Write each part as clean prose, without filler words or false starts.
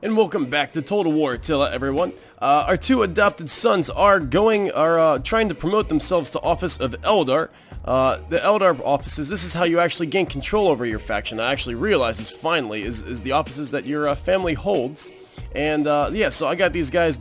And welcome back to Total War Attila, everyone. Our two adopted sons are trying to promote themselves to office of Eldar. The Eldar offices, this is how you actually gain control over your faction. I actually realize this finally, is the offices that your family holds. And yeah, so I got these guys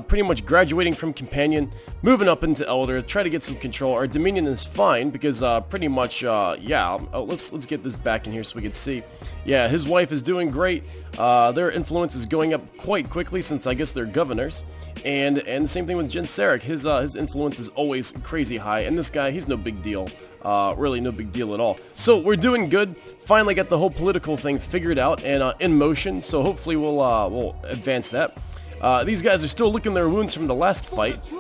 pretty much graduating from Companion, moving up into Elder, try to get some control. Our Dominion is fine because pretty much, yeah, let's get this back in here so we can see. Yeah, his wife is doing great. Their influence is going up quite quickly since I guess they're governors. And the same thing with Genseric. His influence is always crazy high, and this guy, he's no big deal. Really no big deal at all. So we're doing good. Finally got the whole political thing figured out and in motion. So hopefully we'll advance that. These guys are still licking their wounds from the last fight,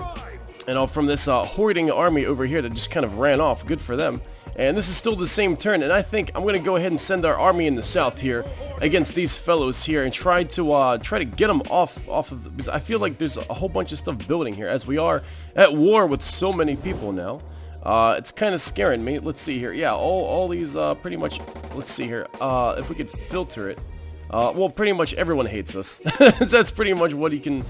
and from this hoarding army over here that just kind of ran off. Good for them. And this is still the same turn, and I think I'm gonna go ahead and send our army in the south here against these fellows here and try to get them off of because I feel like there's a whole bunch of stuff building here as we are at war with so many people now. It's kind of scaring me. Let's see here. Yeah, all these pretty much. Let's see here. If we could filter it. Well, pretty much everyone hates us. That's pretty much what you can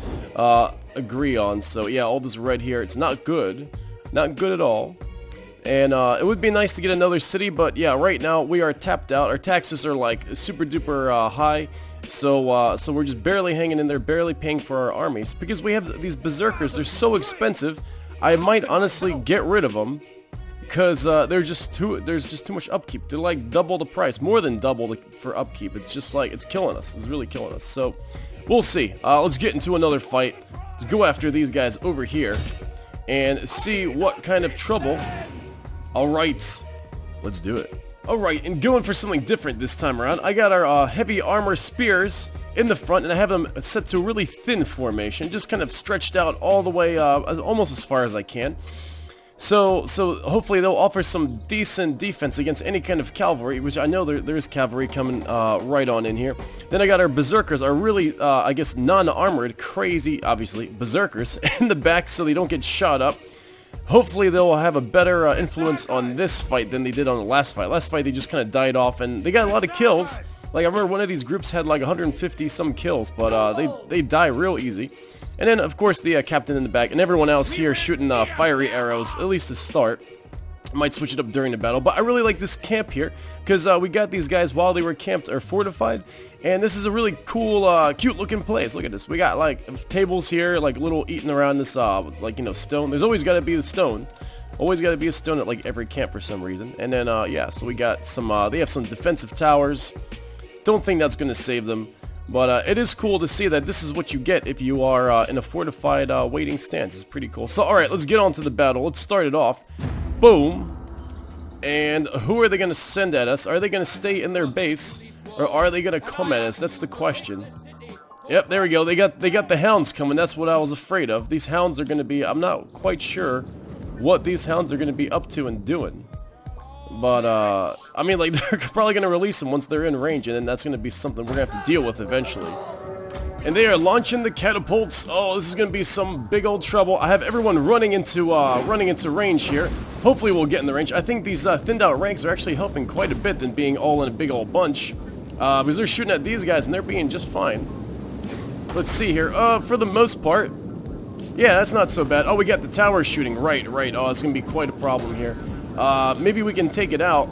agree on. So yeah, all this red here, it's not good. Not good at all. And it would be nice to get another city, but yeah, right now we are tapped out. Our taxes are like super duper high. So we're just barely hanging in there, barely paying for our armies because we have these berserkers. They're so expensive. I might honestly get rid of them because there's just too much upkeep. They're like double the price, more than double for upkeep. It's just like, it's killing us. It's really killing us. So we'll see. Let's get into another fight. Let's go after these guys over here and see what kind of trouble. Alright, let's do it. Alright, and going for something different this time around, I got our heavy armor spears in the front, and I have them set to a really thin formation, just kind of stretched out all the way, almost as far as I can. So hopefully they'll offer some decent defense against any kind of cavalry, which I know there is cavalry coming right on in here. Then I got our berserkers, our really, I guess, non-armored, crazy, obviously, berserkers in the back so they don't get shot up. Hopefully they'll have a better influence on this fight than they did on the last fight. Last fight they just kind of died off, and they got a lot of kills. Like, I remember one of these groups had like 150 some kills, but they die real easy. And then, of course, the captain in the back, and everyone else here shooting fiery arrows, at least to start. I might switch it up during the battle, but I really like this camp here, because we got these guys while they were camped or fortified, and this is a really cool, cute-looking place. Look at this. We got, like, tables here, like, little eating around this, like, you know, stone. There's always got to be the stone. Always got to be a stone at, like, every camp for some reason. And then, yeah, so we got some, they have some defensive towers. Don't think that's going to save them. But it is cool to see that this is what you get if you are in a fortified waiting stance. It's pretty cool. So, alright, let's get on to the battle. Let's start it off. Boom. And who are they going to send at us? Are they going to stay in their base? Or are they going to come at us? That's the question. Yep, there we go. They got the hounds coming. That's what I was afraid of. These hounds are going to be... I'm not quite sure what these hounds are going to be up to and doing. But, I mean, like, they're probably going to release them once they're in range, and then that's going to be something we're going to have to deal with eventually. And they are launching the catapults. Oh, this is going to be some big old trouble. I have everyone running into range here. Hopefully we'll get in the range. I think these thinned out ranks are actually helping quite a bit than being all in a big old bunch. Because they're shooting at these guys, and they're being just fine. Let's see here. For the most part, yeah, that's not so bad. Oh, we got the towers shooting. Right. Oh, it's going to be quite a problem here. Maybe we can take it out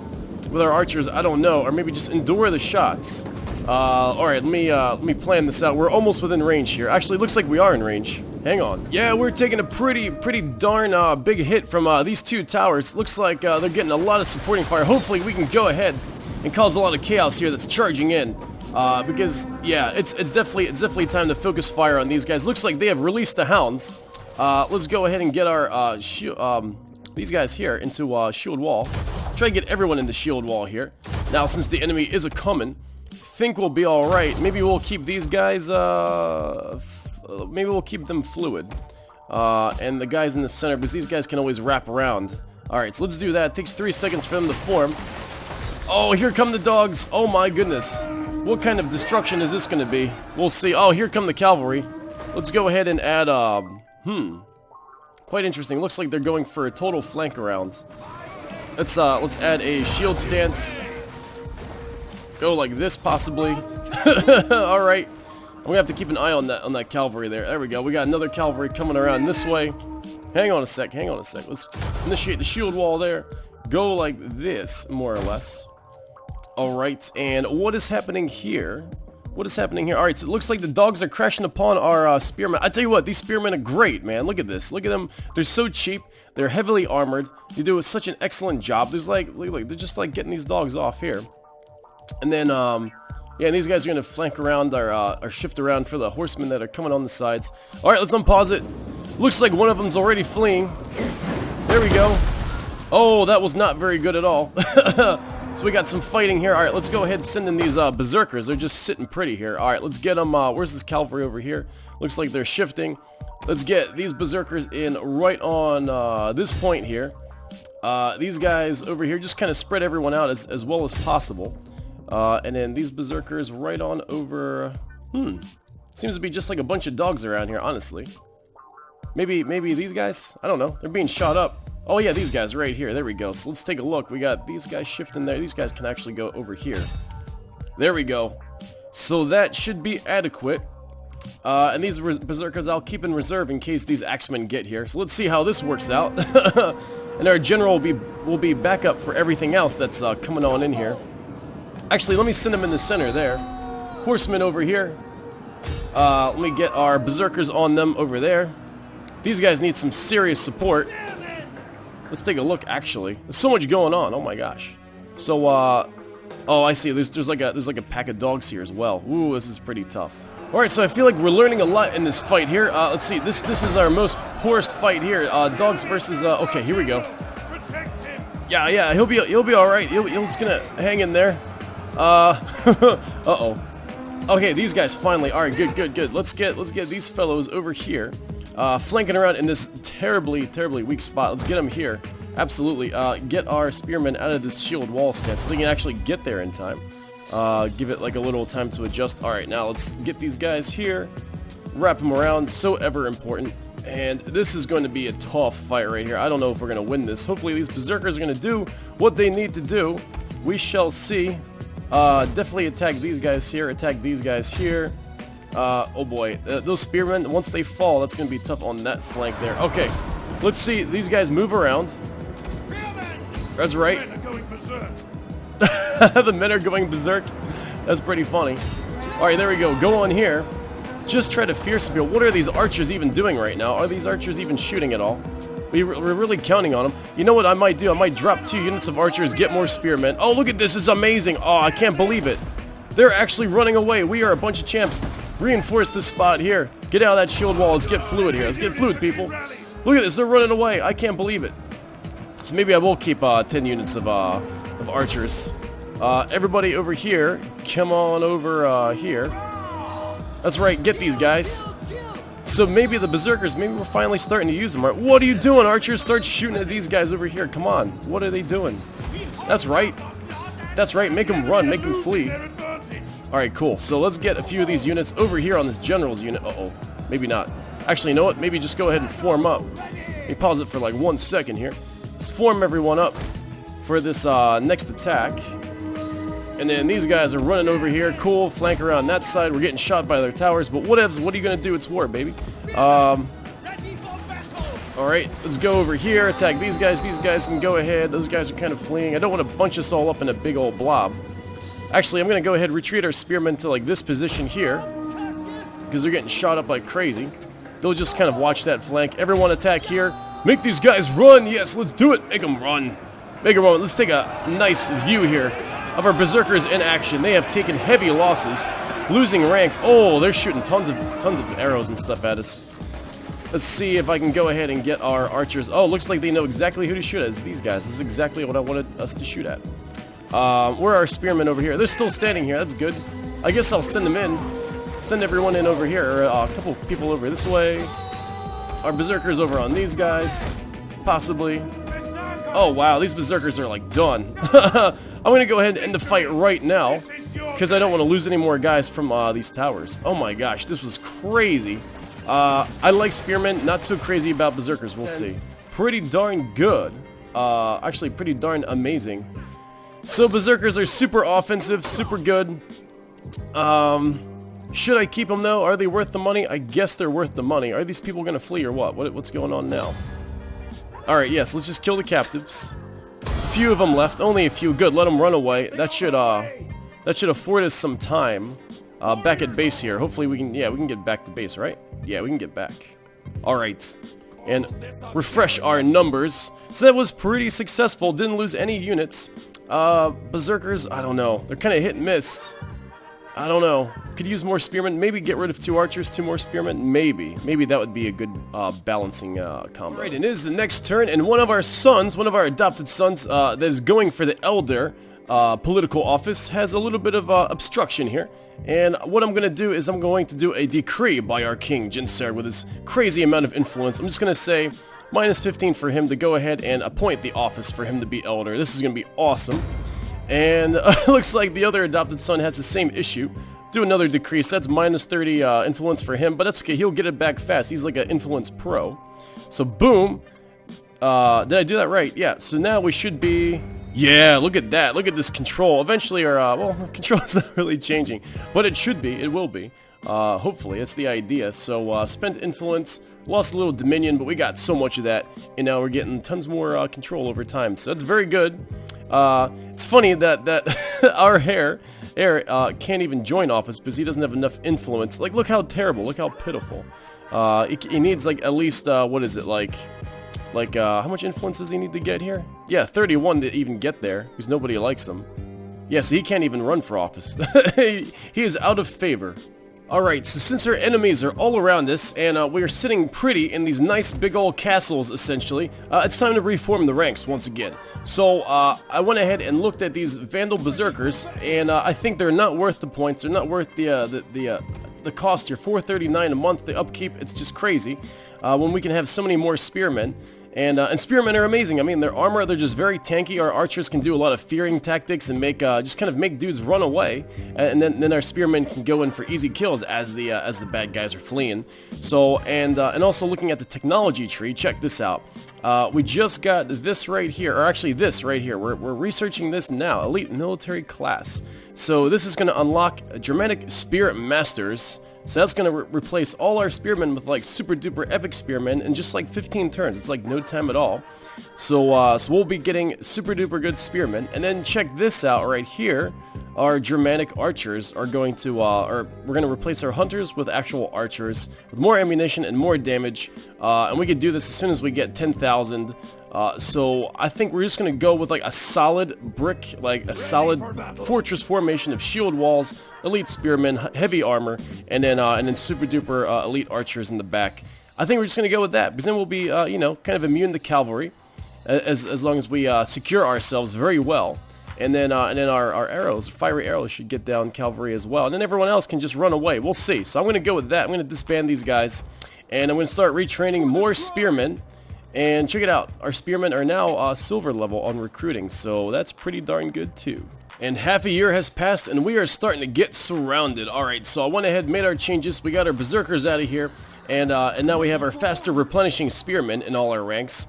with our archers, I don't know, or maybe just endure the shots. Alright, let me plan this out. We're almost within range here. Actually, it looks like we are in range. Hang on. Yeah, we're taking a pretty darn big hit from these two towers. Looks like they're getting a lot of supporting fire. Hopefully we can go ahead and cause a lot of chaos here that's charging in. Because, yeah, it's definitely time to focus fire on these guys. Looks like they have released the hounds. Let's go ahead and get our these guys here into shield wall. Try to get everyone into shield wall here. Now, since the enemy is a-coming, think we'll be alright. Maybe we'll keep these guys, maybe we'll keep them fluid. And the guys in the center, because these guys can always wrap around. Alright, so let's do that. It takes 3 seconds for them to form. Oh, here come the dogs. Oh my goodness. What kind of destruction is this going to be? We'll see. Oh, here come the cavalry. Let's go ahead and add, quite interesting. Looks like they're going for a total flank around. Let's add a shield stance. Go like this, possibly. Alright. gonna have to keep an eye on that cavalry there. There we go. We got another cavalry coming around this way. Hang on a sec. Let's initiate the shield wall there. Go like this, more or less. Alright, and what is happening here? Alright, so it looks like the dogs are crashing upon our spearmen. I tell you what, these spearmen are great, man. Look at this. Look at them. They're so cheap. They're heavily armored. They do such an excellent job. There's like, look, they're just like getting these dogs off here. And then, yeah, and these guys are going to flank around or shift around for the horsemen that are coming on the sides. Alright, let's unpause it. Looks like one of them's already fleeing. There we go. Oh, that was not very good at all. So we got some fighting here. Alright, let's go ahead and send in these berserkers. They're just sitting pretty here. Alright, let's get them. Where's this cavalry over here? Looks like they're shifting. Let's get these berserkers in right on this point here. These guys over here, just kind of spread everyone out as well as possible. And then these berserkers right on over... Seems to be just like a bunch of dogs around here, honestly. Maybe these guys? I don't know. They're being shot up. Oh yeah, these guys right here. There we go. So let's take a look. We got these guys shifting there. These guys can actually go over here. There we go. So that should be adequate. And these berserkers I'll keep in reserve in case these axemen get here. So let's see how this works out. And our general will be backup for everything else that's coming on in here. Actually, let me send them in the center there. Horsemen over here. Let me get our berserkers on them over there. These guys need some serious support. Let's take a look, actually. There's so much going on. Oh my gosh. So, oh, I see. There's like a pack of dogs here as well. Ooh, this is pretty tough. Alright, so I feel like we're learning a lot in this fight here. Let's see. This is our most poorest fight here. Dogs versus, okay, here we go. Yeah, he'll be alright. He's just gonna hang in there. Uh-oh. Okay, these guys finally. Alright, good. Let's get these fellows over here. Flanking around in this terribly weak spot. Let's get them here. Absolutely. Get our spearmen out of this shield wall stance so they can actually get there in time. Give it like a little time to adjust. Alright, now let's get these guys here. Wrap them around. So ever important. And this is going to be a tough fight right here. I don't know if we're going to win this. Hopefully these berserkers are going to do what they need to do. We shall see. Definitely attack these guys here. Attack these guys here. Oh boy, those spearmen, once they fall, that's going to be tough on that flank there. Okay, let's see, these guys move around. That's right. The men are going berserk. That's pretty funny. Alright, there we go. Go on here. Just try to fear some people. What are these archers even doing right now? Are these archers even shooting at all? We're really counting on them. You know what I might do? I might drop 2 units of archers, get more spearmen. Oh, look at this. This is amazing. Oh, I can't believe it. They're actually running away. We are a bunch of champs. Reinforce this spot here. Get out of that shield wall. Let's get fluid here. Let's get fluid, people. Look at this. They're running away. I can't believe it. So maybe I will keep 10 units of archers. Everybody over here, come on over here. That's right. Get these guys. So maybe the berserkers, maybe we're finally starting to use them. Right? What are you doing, archers? Start shooting at these guys over here. Come on. What are they doing? That's right. That's right. Make them run. Make them flee. Alright, cool. So let's get a few of these units over here on this general's unit. Uh-oh. Maybe not. Actually, you know what? Maybe just go ahead and form up. Let me pause it for like 1 second here. Let's form everyone up for this next attack. And then these guys are running over here. Cool. Flank around that side. We're getting shot by their towers. But whatevs. What are you going to do? It's war, baby. Alright, let's go over here. Attack these guys. These guys can go ahead. Those guys are kind of fleeing. I don't want to bunch us all up in a big old blob. Actually, I'm going to go ahead and retreat our spearmen to like this position here. Because they're getting shot up like crazy. They'll just kind of watch that flank. Everyone attack here. Make these guys run. Yes, let's do it. Make them run. Make them run. Let's take a nice view here of our berserkers in action. They have taken heavy losses. Losing rank. Oh, they're shooting tons of arrows and stuff at us. Let's see if I can go ahead and get our archers. Oh, looks like they know exactly who to shoot at. It's these guys. This is exactly what I wanted us to shoot at. Where are our spearmen over here? They're still standing here. That's good. I guess I'll send them in. Send everyone in over here. Or a couple people over this way. Our berserkers over on these guys. Possibly. Oh, wow. These berserkers are, like, done. I'm going to go ahead and end the fight right now. Because I don't want to lose any more guys from these towers. Oh, my gosh. This was crazy. I like spearmen. Not so crazy about berserkers. We'll see. Pretty darn good. Actually, pretty darn amazing. So berserkers are super offensive, super good. Should I keep them though? Are they worth the money? I guess they're worth the money. Are these people gonna flee or what? What's going on now? Alright, yes, let's just kill the captives. There's a few of them left, only a few. Good, let them run away. That should afford us some time back at base here. Hopefully we can get back to base, right? Yeah, we can get back. Alright, and refresh our numbers. So that was pretty successful, didn't lose any units. Berserkers, I don't know. They're kind of hit and miss. I don't know. Could use more spearmen. Maybe get rid of 2 archers, 2 more spearmen. Maybe that would be a good balancing combo. Right, and it is the next turn, and one of our sons, one of our adopted sons, that is going for the elder political office, has a little bit of obstruction here. And what I'm going to do is I'm going to do a decree by our king, Jinser, with his crazy amount of influence. I'm just going to say minus 15 for him to go ahead and appoint the office for him to be elder. This is going to be awesome. And it looks like the other adopted son has the same issue. Do another decrease. That's minus 30 influence for him, but that's okay. He'll get it back fast. He's like an influence pro. So boom. Did I do that right? Yeah. So now we should be... Yeah, look at that. Look at this control. Eventually our... well, control is not really changing, but it should be. It will be. Hopefully. That's the idea. So spent influence, lost a little dominion, but we got so much of that, and now we're getting tons more control over time. So that's very good. It's funny that our heir can't even join office because he doesn't have enough influence. Like, look how terrible, look how pitiful. He needs like at least what is it, like how much influence does he need to get here? Yeah, 31 to even get there because nobody likes him. Yeah, so he can't even run for office. He is out of favor. Alright, so since our enemies are all around us, and we are sitting pretty in these nice big old castles, essentially, it's time to reform the ranks once again. So, I went ahead and looked at these Vandal Berserkers, and I think they're not worth the points, they're not worth the cost here. 439 a month, the upkeep, it's just crazy, when we can have so many more spearmen. And spearmen are amazing. I mean, their armor, they're just very tanky. Our archers can do a lot of fearing tactics and make just kind of make dudes run away. And then our spearmen can go in for easy kills as the bad guys are fleeing. So and also looking at the technology tree, check this out. We just got this right here, or actually this right here. We're researching this now. Elite military class. So this is going to unlock Germanic Spear Masters. So that's going to replace all our spearmen with like super duper epic spearmen in just like 15 turns. It's like no time at all. So we'll be getting super duper good spearmen. And then check this out right here. Our Germanic archers are going to, we're going to replace our hunters with actual archers with more ammunition and more damage. And we could do this as soon as we get 10,000. So I think we're just going to go with like a solid brick, like a solid fortress formation of shield walls, elite spearmen, heavy armor, and then super duper elite archers in the back. I think we're just going to go with that because then we'll be, you know, kind of immune to cavalry as long as we secure ourselves very well. And then our arrows, fiery arrows, should get down cavalry as well. And then everyone else can just run away. We'll see. So I'm going to go with that. I'm going to disband these guys. And I'm going to start retraining more spearmen. And check it out. Our spearmen are now silver level on recruiting. So that's pretty darn good too. And half a year has passed and we are starting to get surrounded. Alright, so I went ahead and made our changes. We got our berserkers out of here. And now we have our faster replenishing spearmen in all our ranks.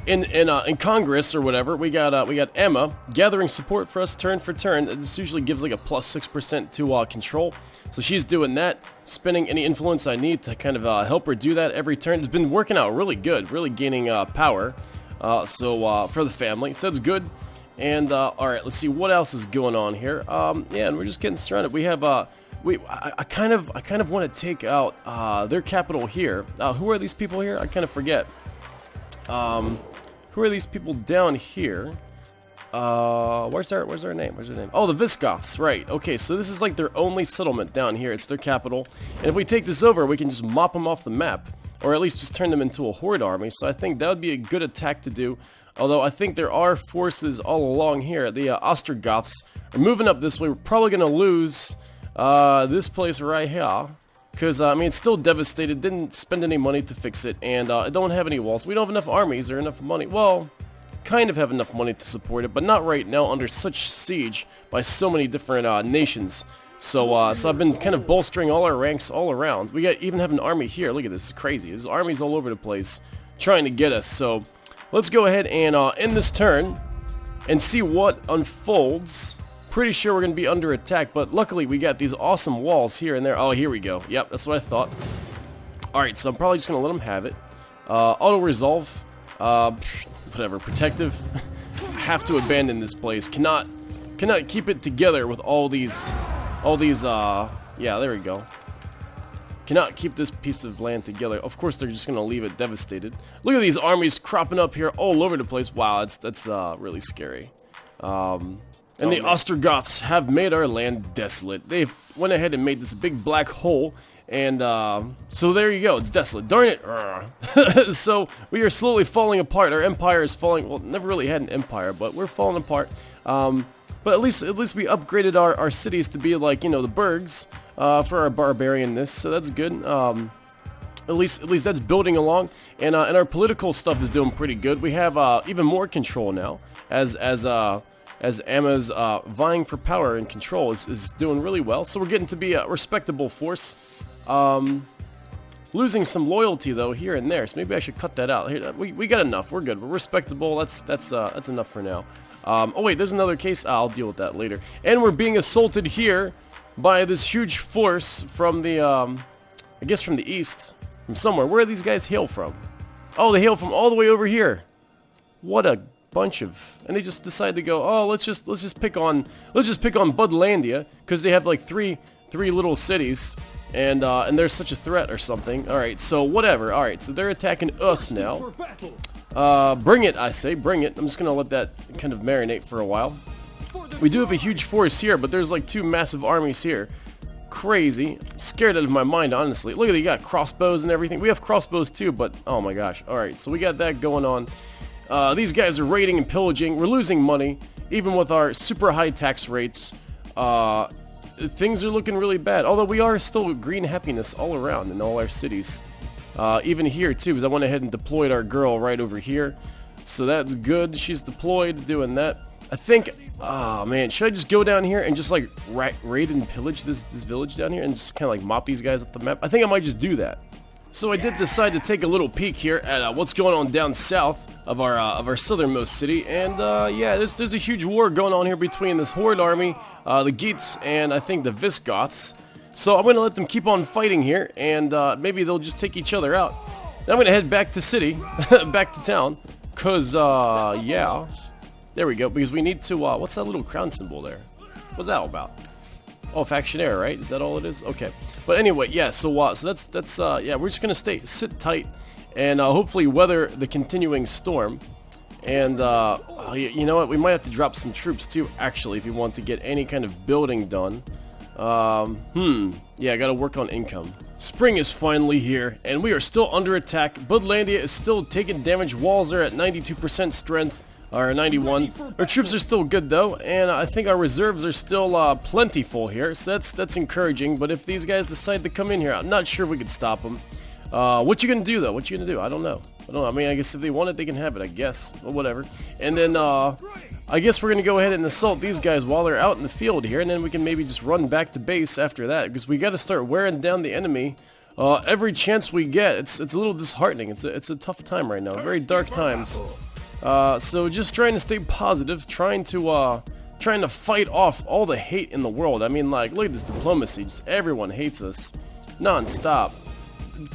In Congress or whatever, we got Emma gathering support for us turn for turn. This usually gives like a plus 6% to control. So she's doing that, spending any influence I need to kind of help her do that every turn. It's been working out really good, really gaining power. So for the family, so it's good. And all right, let's see what else is going on here. Yeah, and we're just getting surrounded. We have I kind of want to take out their capital here. Who are these people here? I kind of forget. Who are these people down here? Where's their name? Oh, the Visigoths, right. Okay, so this is like their only settlement down here. It's their capital. And if we take this over, we can just mop them off the map. Or at least just turn them into a horde army. So I think that would be a good attack to do. Although I think there are forces all along here. The Ostrogoths are moving up this way. We're probably going to lose this place right here. Because, I mean, it's still devastated, didn't spend any money to fix it, and it don't have any walls. We don't have enough armies or enough money. Well, kind of have enough money to support it, but not right now under such siege by so many different nations. So I've been kind of bolstering all our ranks all around. We even have an army here. Look at this, it's crazy. There's armies all over the place trying to get us. So let's go ahead and end this turn and see what unfolds. pretty sure we're going to be under attack, but luckily we got these awesome walls here and there. Oh, here we go. Yep, that's what I thought. Alright, so I'm probably just going to let them have it. Auto-resolve. Whatever. Protective. Have to abandon this place. Cannot keep it together with all these, yeah, there we go. Cannot keep this piece of land together. Of course, they're just going to leave it devastated. Look at these armies cropping up here all over the place. Wow, that's really scary. And the Ostrogoths have made our land desolate. They've went ahead and made this big black hole. And so there you go. It's desolate. Darn it. So we are slowly falling apart. Our empire is falling. Well, never really had an empire, but we're falling apart. But at least we upgraded our cities to be like, you know, the burgs for our barbarianness. So that's good. At least that's building along. And our political stuff is doing pretty good. We have even more control now as Emma's vying for power and control is doing really well. So we're getting to be a respectable force. Losing some loyalty though here and there, so maybe I should cut that out. Here, we got enough. We're good. We're respectable. That's enough for now. Oh wait, there's another case. I'll deal with that later. And we're being assaulted here by this huge force from the I guess from the east, from somewhere. Where do these guys hail from? Oh, they hail from all the way over here. What a bunch of, and they just decided to go, oh, let's just pick on Budlandia because they have like three little cities. And there's such a threat or something. Alright, so whatever. Alright, so they're attacking us now. Bring it, I say. Bring it. I'm just going to let that kind of marinate for a while. We do have a huge force here, but there's like 2 massive armies here. Crazy. Scared out of my mind, honestly. Look at that. You got crossbows and everything. We have crossbows too, but oh my gosh. Alright, so we got that going on. These guys are raiding and pillaging. We're losing money, even with our super high tax rates. Things are looking really bad, although we are still green happiness all around in all our cities. Even here too, because I went ahead and deployed our girl right over here. So that's good. She's deployed, doing that. I think, oh man, should I just go down here and just like raid and pillage this village down here and just kind of like mop these guys off the map? I think I might just do that. So I did decide to take a little peek here at what's going on down south of our southernmost city, and yeah, there's a huge war going on here between this Horde army, the Geats, and I think the Visigoths. So I'm gonna let them keep on fighting here, and maybe they'll just take each other out. Then I'm gonna head back to city, back to town, cause yeah, there we go. Because we need to. What's that little crown symbol there? What's that all about? Oh, factionaire, right? Is that all it is? Okay. But anyway, yeah, so that's yeah, we're just gonna sit tight and hopefully weather the continuing storm. And you know what? We might have to drop some troops too, actually, if you want to get any kind of building done. Yeah, I gotta work on income. Spring is finally here, and we are still under attack. Budlandia is still taking damage. Walls are at 92% strength. Or 91. Our troops are still good though, and I think our reserves are still plentiful here, so that's encouraging. But if these guys decide to come in here, I'm not sure we could stop them. What you gonna do though? What you gonna do? I don't know. I mean, I guess if they want it, they can have it, I guess. Well, whatever. And then I guess we're gonna go ahead and assault these guys while they're out in the field here, and then we can maybe just run back to base after that, because we got to start wearing down the enemy every chance we get. It's a little disheartening. It's a tough time right now. Very dark times. So just trying to stay positive, trying to fight off all the hate in the world. I mean, like, look at this diplomacy. Just everyone hates us, non-stop.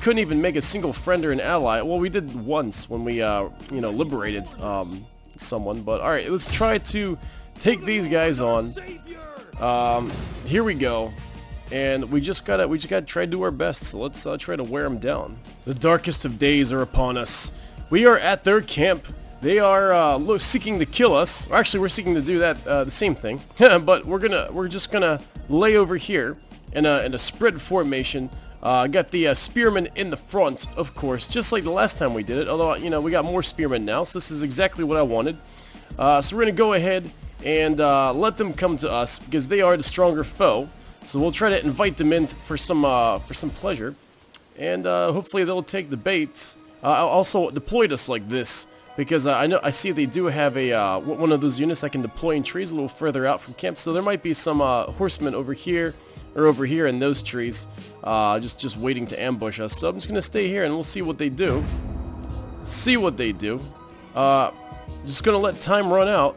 Couldn't even make a single friend or an ally. Well, we did once when we, you know, liberated someone. But all right, let's try to take these guys on. Here we go. And we just gotta try to do our best. So let's try to wear them down. The darkest of days are upon us. We are at their camp. They are seeking to kill us. Or actually, we're seeking to do that the same thing. But we're just gonna lay over here in a spread formation. Got the spearmen in the front, of course, just like the last time we did it. Although, you know, we got more spearmen now, so this is exactly what I wanted. So we're gonna go ahead and let them come to us because they are the stronger foe. So we'll try to invite them in for some pleasure, and hopefully they'll take the bait. I also deployed us like this because I see they do have a one of those units that can deploy in trees a little further out from camp. So there might be some horsemen over here or over here in those trees, just waiting to ambush us. So I'm just gonna stay here and we'll see what they do. Just gonna let time run out.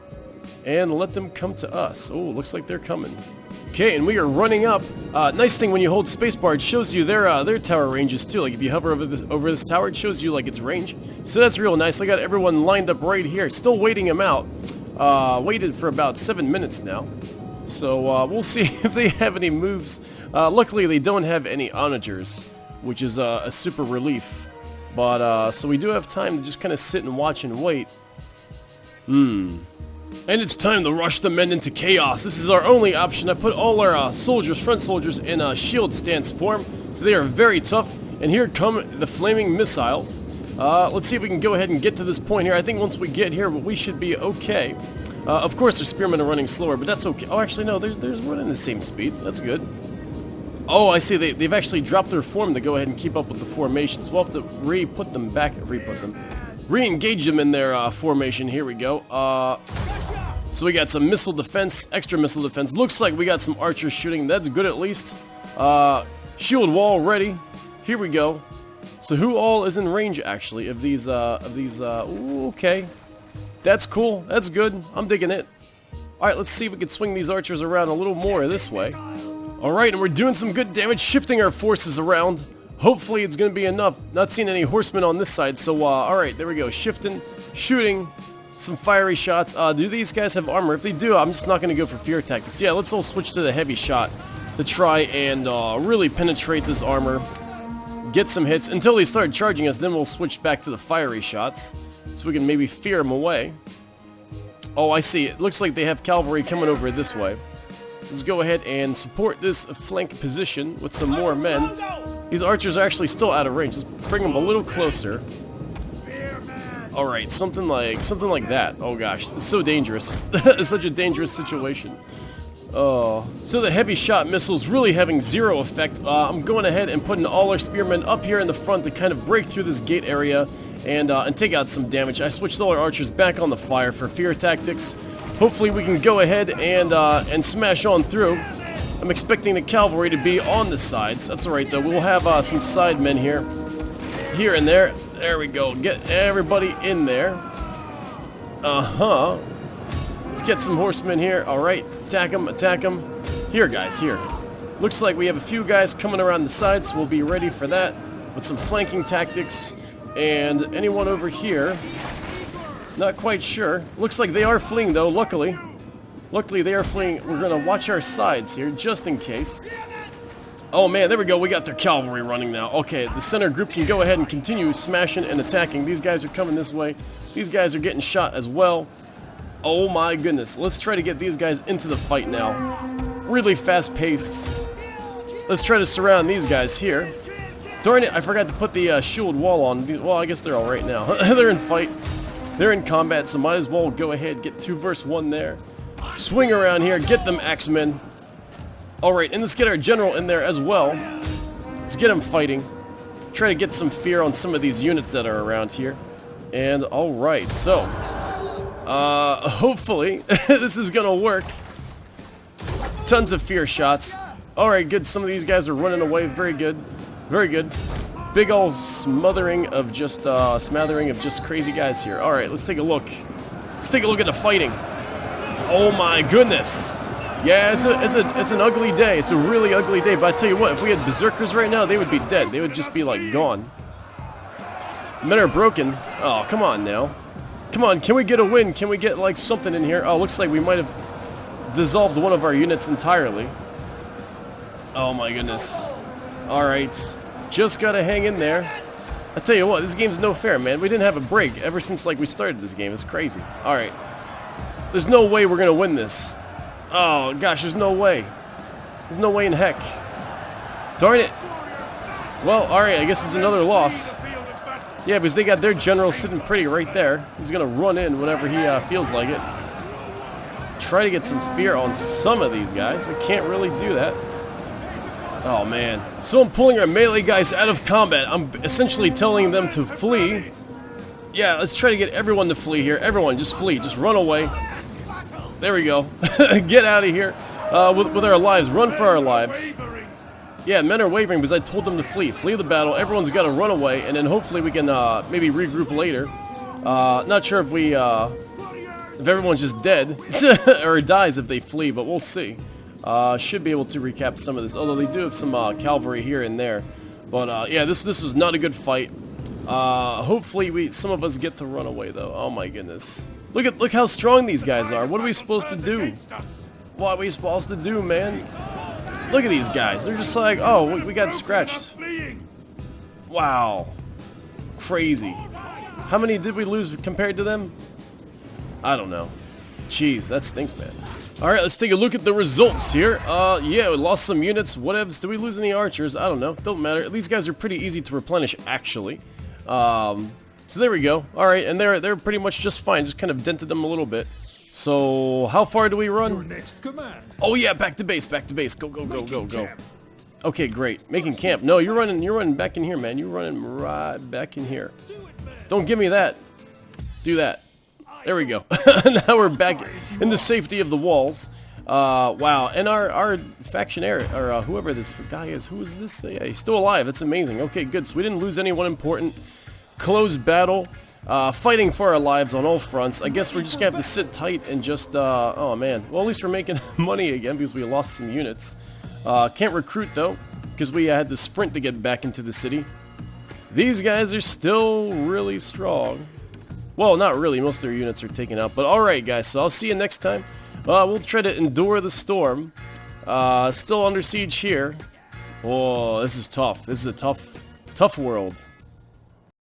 and let them come to us. Oh, looks like they're coming. Okay, and we are running up. Nice thing when you hold spacebar, it shows you their tower ranges too. Like if you hover over this tower, it shows you like its range. So that's real nice. I got everyone lined up right here. Still waiting them out. Waited for about 7 minutes now. So we'll see if they have any moves. Luckily, they don't have any onagers, which is a super relief. But so we do have time to just kind of sit and watch and wait. And it's time to rush the men into chaos. This is our only option. I put all our front soldiers in shield stance form, so they are very tough. And here come the flaming missiles. Let's see if we can go ahead and get to this point here. I think once we get here, we should be okay. Of course, their spearmen are running slower, but that's okay. Oh, actually, no, they're running the same speed. That's good. Oh, I see. They've actually dropped their form to go ahead and keep up with the formations. We'll have to re-engage them in their formation. Here we go. So we got some missile defense, extra missile defense. Looks like we got some archers shooting. That's good at least. Shield wall ready. Here we go. So who all is in range actually of these ooh, okay. That's cool. That's good. I'm digging it. Alright, let's see if we can swing these archers around a little more this way. Alright, and we're doing some good damage, shifting our forces around. Hopefully it's going to be enough. Not seeing any horsemen on this side, so alright, there we go. Shifting, shooting, some fiery shots. Do these guys have armor? If they do, I'm just not going to go for fear tactics. Yeah, let's all switch to the heavy shot to try and really penetrate this armor. Get some hits until they start charging us, then we'll switch back to the fiery shots. So we can maybe fear them away. Oh, I see. It looks like they have cavalry coming over this way. Let's go ahead and support this flank position with some more men. These archers are actually still out of range. Let's bring them a little closer. Alright, something like that. Oh gosh, it's so dangerous. It's such a dangerous situation. Oh. So the heavy shot missiles really having zero effect. I'm going ahead and putting all our spearmen up here in the front to kind of break through this gate area and take out some damage. I switched all our archers back on the fire for fear tactics. Hopefully we can go ahead and smash on through. I'm expecting the cavalry to be on the sides. That's alright though. We'll have some side men here and there. There we go. Get everybody in there. Let's get some horsemen here. Alright. Attack them. Attack them. Here, guys. Here. Looks like we have a few guys coming around the sides. We'll be ready for that with some flanking tactics. And anyone over here? Not quite sure. Looks like they are fleeing, though, luckily. Luckily, they are fleeing. We're going to watch our sides here, just in case. Oh, man, there we go. We got their cavalry running now. Okay, the center group can go ahead and continue smashing and attacking. These guys are coming this way. These guys are getting shot as well. Oh, my goodness. Let's try to get these guys into the fight now. Really fast-paced. Let's try to surround these guys here. Darn it, I forgot to put the shield wall on. Well, I guess they're all right now. They're in fight. They're in combat, so might as well go ahead, get 2 versus 1 there. Swing around here, get them axemen. Alright, and let's get our general in there as well. Let's get him fighting. Try to get some fear on some of these units that are around here. And alright, so hopefully this is gonna work. Tons of fear shots. Alright, good. Some of these guys are running away. Very good. Very good. Big ol' smattering of just crazy guys here. Alright, let's take a look. Let's take a look at the fighting. Oh my goodness. Yeah, it's an ugly day. It's a really ugly day. But I tell you what, if we had berserkers right now, they would be dead. They would just be like gone. Men are broken. Oh, come on now. Come on, can we get a win? Can we get like something in here? Oh, looks like we might have dissolved one of our units entirely. Oh my goodness. Alright. Just gotta hang in there. I tell you what, this game's no fair, man. We didn't have a break ever since like we started this game. It's crazy. Alright. There's no way we're gonna win this. Oh gosh, there's no way. There's no way in heck. Darn it. Well, alright, I guess it's another loss. Yeah, because they got their general sitting pretty right there. He's gonna run in whenever he feels like it. Try to get some fear on some of these guys. I can't really do that. Oh man. So I'm pulling our melee guys out of combat. I'm essentially telling them to flee. Yeah, let's try to get everyone to flee here. Everyone, just flee. Just run away. There we go. Get out of here with our lives. Run for our lives. Yeah, men are wavering because I told them to flee. Flee the battle. Everyone's got to run away, and then hopefully we can maybe regroup later. Not sure if we... if everyone's just dead, or dies if they flee, but we'll see. Should be able to recap some of this, although they do have some cavalry here and there. But yeah, this was not a good fight. Hopefully some of us get to run away though. Oh my goodness. Look how strong these guys are. What are we supposed to do? What are we supposed to do, man? Look at these guys. They're just like, oh, we got scratched. Wow. Crazy. How many did we lose compared to them? I don't know. Jeez, that stinks, man. Alright, let's take a look at the results here. Yeah, we lost some units. Whatevs. Did we lose any archers? I don't know. Don't matter. These guys are pretty easy to replenish, actually. So there we go. Alright, and they're pretty much just fine. Just kind of dented them a little bit. So, how far do we run? Your next command. Oh yeah, back to base, back to base. Go, go, go, go, go. Okay, great. Making camp. No, you're running back in here, man. You're running right back in here. Don't give me that. Do that. There we go. Now we're back in the safety of the walls. Wow, and our factionary, or whoever this guy is, who is this? Yeah, he's still alive. That's amazing. Okay, good. So we didn't lose anyone important. Close battle. Fighting for our lives on all fronts. I guess we're just gonna have to sit tight and just, oh man. Well, at least we're making money again because we lost some units. Can't recruit though, because we had to sprint to get back into the city. These guys are still really strong. Well, not really. Most of their units are taken out. But alright guys, so I'll see you next time. We'll try to endure the storm. Still under siege here. Oh, this is tough. This is a tough world.